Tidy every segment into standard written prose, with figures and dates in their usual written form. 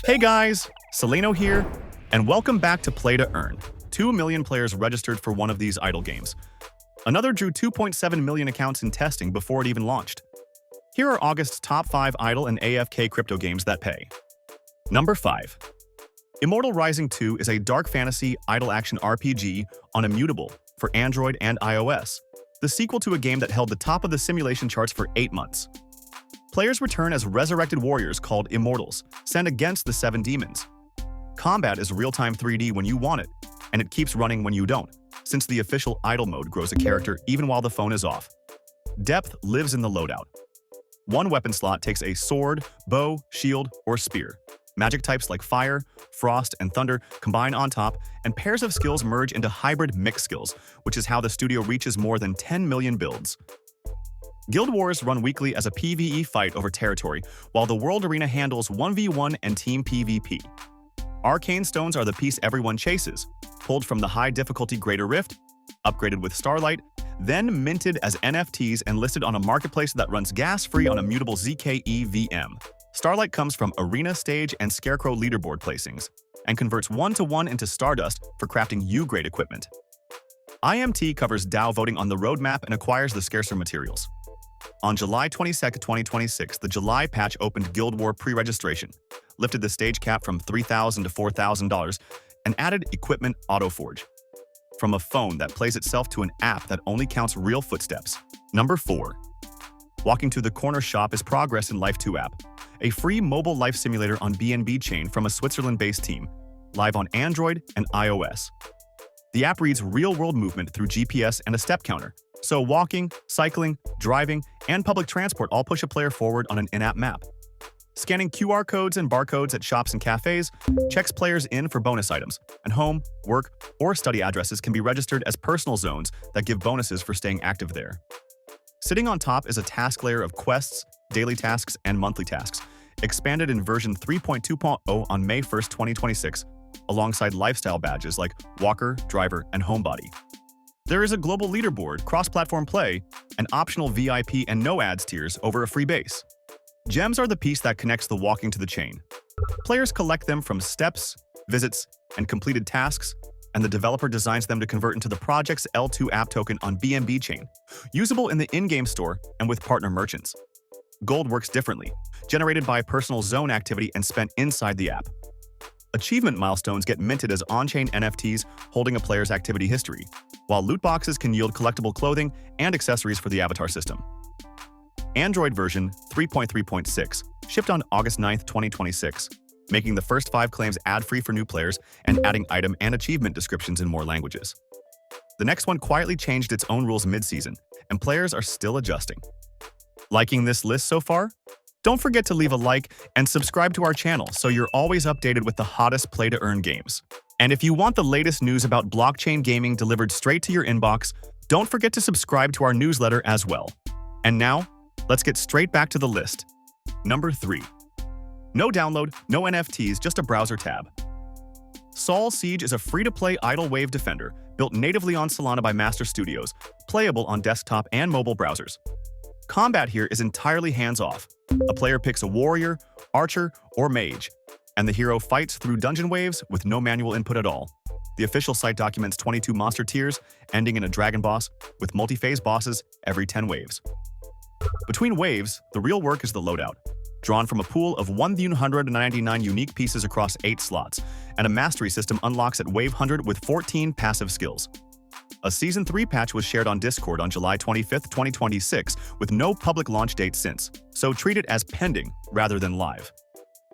Hey guys, Solano here, and welcome back to PlayToEarn. 2 million players registered for one of these idle games. Another drew 2.7 million accounts in testing before it even launched. Here are August's top 5 idle and AFK crypto games that pay. Number 5. Immortal Rising 2 is a dark fantasy idle action RPG on Immutable for Android and iOS, the sequel to a game that held the top of the simulation charts for 8 months. Players return as resurrected warriors called Immortals, sent against the 7 demons. Combat is real-time 3D when you want it, and it keeps running when you don't, since the official idle mode grows a character even while the phone is off. Depth lives in the loadout. One weapon slot takes a sword, bow, shield, or spear. Magic types like fire, frost, and thunder combine on top, and pairs of skills merge into hybrid mix skills, which is how the studio reaches more than 10 million builds. Guild Wars run weekly as a PvE fight over territory, while the World Arena handles 1v1 and team PvP. Arcane stones are the piece everyone chases, pulled from the high difficulty Greater Rift, upgraded with Starlight, then minted as NFTs and listed on a marketplace that runs gas-free on Immutable ZKE VM. Starlight comes from Arena Stage and Scarecrow leaderboard placings, and converts 1-to-1 into Stardust for crafting U-grade equipment. IMT covers DAO voting on the roadmap and acquires the scarcer materials. On July 22, 2026, the July patch opened Guild War pre-registration, lifted the stage cap from $3,000 to $4,000, and added Equipment Autoforge. From a phone that plays itself to an app that only counts real footsteps. Number 4. Walking to the Corner Shop is Progress in Life 2 app, a free mobile life simulator on BNB Chain from a Switzerland-based team, live on Android and iOS. The app reads real-world movement through GPS and a step counter, so walking, cycling, driving, and public transport all push a player forward on an in-app map. Scanning QR codes and barcodes at shops and cafes checks players in for bonus items, and home, work, or study addresses can be registered as personal zones that give bonuses for staying active there. Sitting on top is a task layer of quests, daily tasks, and monthly tasks, expanded in version 3.2.0 on May 1, 2026, alongside lifestyle badges like Walker, Driver, and Homebody. There is a global leaderboard, cross-platform play, and optional VIP and no ads tiers over a free base. Gems are the piece that connects the walking to the chain. Players collect them from steps, visits, and completed tasks, and the developer designs them to convert into the project's L2 app token on BNB Chain, usable in the in-game store and with partner merchants. Gold works differently, generated by personal zone activity and spent inside the app. Achievement milestones get minted as on-chain NFTs holding a player's activity history, while loot boxes can yield collectible clothing and accessories for the avatar system. Android version 3.3.6 shipped on August 9, 2026, making the first 5 claims ad-free for new players and adding item and achievement descriptions in more languages. The next one quietly changed its own rules mid-season, and players are still adjusting. Liking this list so far? Don't forget to leave a like and subscribe to our channel so you're always updated with the hottest play-to-earn games. And if you want the latest news about blockchain gaming delivered straight to your inbox, don't forget to subscribe to our newsletter as well. And now, let's get straight back to the list. Number 3. No download, no NFTs, just a browser tab. Sol Siege is a free-to-play idle wave defender built natively on Solana by Master Studios, playable on desktop and mobile browsers. Combat here is entirely hands-off. A player picks a warrior, archer, or mage, and the hero fights through dungeon waves with no manual input at all. The official site documents 22 monster tiers, ending in a dragon boss, with multi-phase bosses every 10 waves. Between waves, the real work is the loadout, drawn from a pool of 199 unique pieces across 8 slots, and a mastery system unlocks at wave 100 with 14 passive skills. A Season 3 patch was shared on Discord on July 25, 2026, with no public launch date since, so treat it as pending rather than live.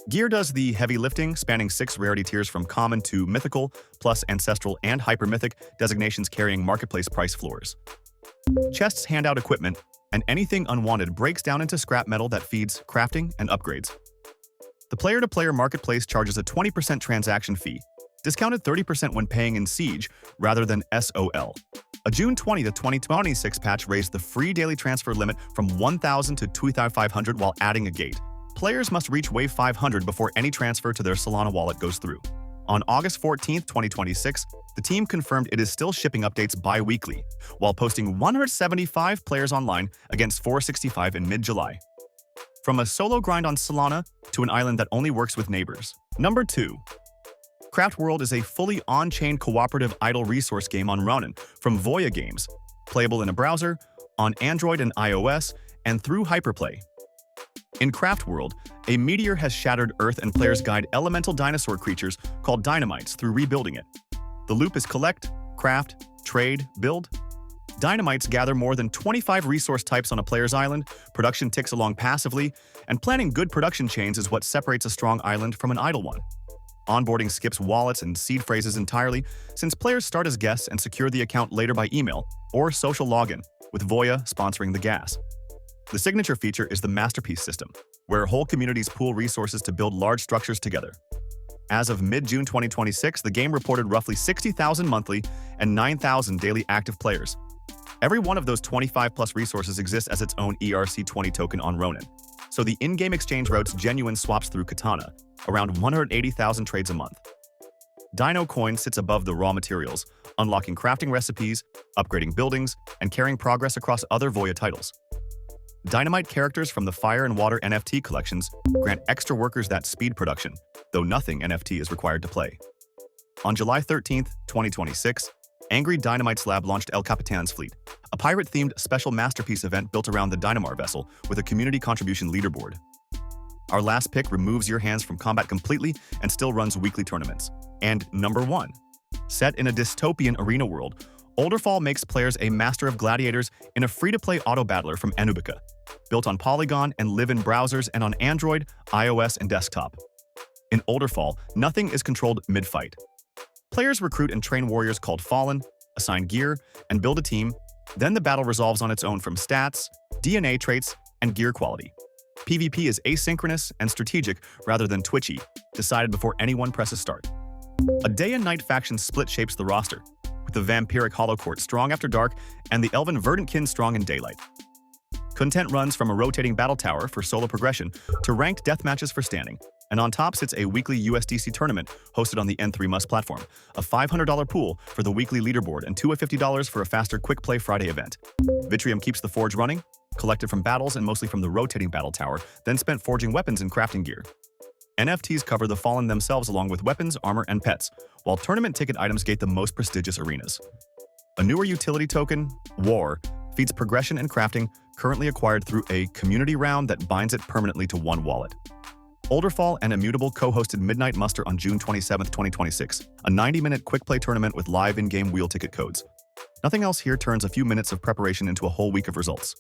Gear does the heavy lifting, spanning 6 rarity tiers from common to mythical, plus ancestral and hypermythic designations carrying marketplace price floors. Chests hand out equipment, and anything unwanted breaks down into scrap metal that feeds crafting and upgrades. The player-to-player marketplace charges a 20% transaction fee, discounted 30% when paying in Siege rather than SOL. A June 20, 2026 patch raised the free daily transfer limit from 1,000 to 2,500 while adding a gate. Players must reach wave 500 before any transfer to their Solana wallet goes through. On August 14, 2026, the team confirmed it is still shipping updates bi-weekly, while posting 175 players online against 465 in mid-July. From a solo grind on Solana to an island that only works with neighbors. Number 2. Craft World is a fully on-chain cooperative idle resource game on Ronin from Voya Games, playable in a browser, on Android and iOS, and through Hyperplay. In Craft World, a meteor has shattered Earth and players guide elemental dinosaur creatures called dynamites through rebuilding it. The loop is collect, craft, trade, build. Dynamites gather more than 25 resource types on a player's island, production ticks along passively, and planning good production chains is what separates a strong island from an idle one. Onboarding skips wallets and seed phrases entirely, since players start as guests and secure the account later by email or social login, with Voya sponsoring the gas. The signature feature is the Masterpiece system, where whole communities pool resources to build large structures together. As of mid-June 2026, the game reported roughly 60,000 monthly and 9,000 daily active players. Every one of those 25-plus resources exists as its own ERC20 token on Ronin, so the in-game exchange routes genuine swaps through Katana, around 180,000 trades a month. Dino Coin sits above the raw materials, unlocking crafting recipes, upgrading buildings, and carrying progress across other Voya titles. Dynamite characters from the Fire and Water NFT collections grant extra workers that speed production, though nothing NFT is required to play. On July 13, 2026, Angry Dynamite's Lab launched El Capitan's Fleet, a pirate-themed special masterpiece event built around the Dynamar vessel with a community contribution leaderboard. Our last pick removes your hands from combat completely and still runs weekly tournaments. And number 1. Set in a dystopian arena world, Olderfall makes players a master of gladiators in a free-to-play auto-battler from Anubica, built on Polygon and live in browsers and on Android, iOS, and desktop. In Olderfall, nothing is controlled mid-fight. Players recruit and train warriors called Fallen, assign gear, and build a team, then the battle resolves on its own from stats, DNA traits, and gear quality. PvP is asynchronous and strategic rather than twitchy, decided before anyone presses start. A day and night faction split shapes the roster, with the vampiric Hollow Court strong after dark and the elven Verdantkin strong in daylight. Content runs from a rotating battle tower for solo progression to ranked deathmatches for standing, and on top sits a weekly USDC tournament hosted on the N3Mus platform, a $500 pool for the weekly leaderboard, and $250 for a faster Quick Play Friday event. Vitrium keeps the forge running, collected from battles and mostly from the rotating battle tower, then spent forging weapons and crafting gear. NFTs cover the Fallen themselves along with weapons, armor, and pets, while tournament ticket items gate the most prestigious arenas. A newer utility token, War, feeds progression and crafting, currently acquired through a community round that binds it permanently to one wallet. Olderfall and Immutable co-hosted Midnight Muster on June 27, 2026, a 90-minute quick play tournament with live in-game wheel ticket codes. Nothing else here turns a few minutes of preparation into a whole week of results.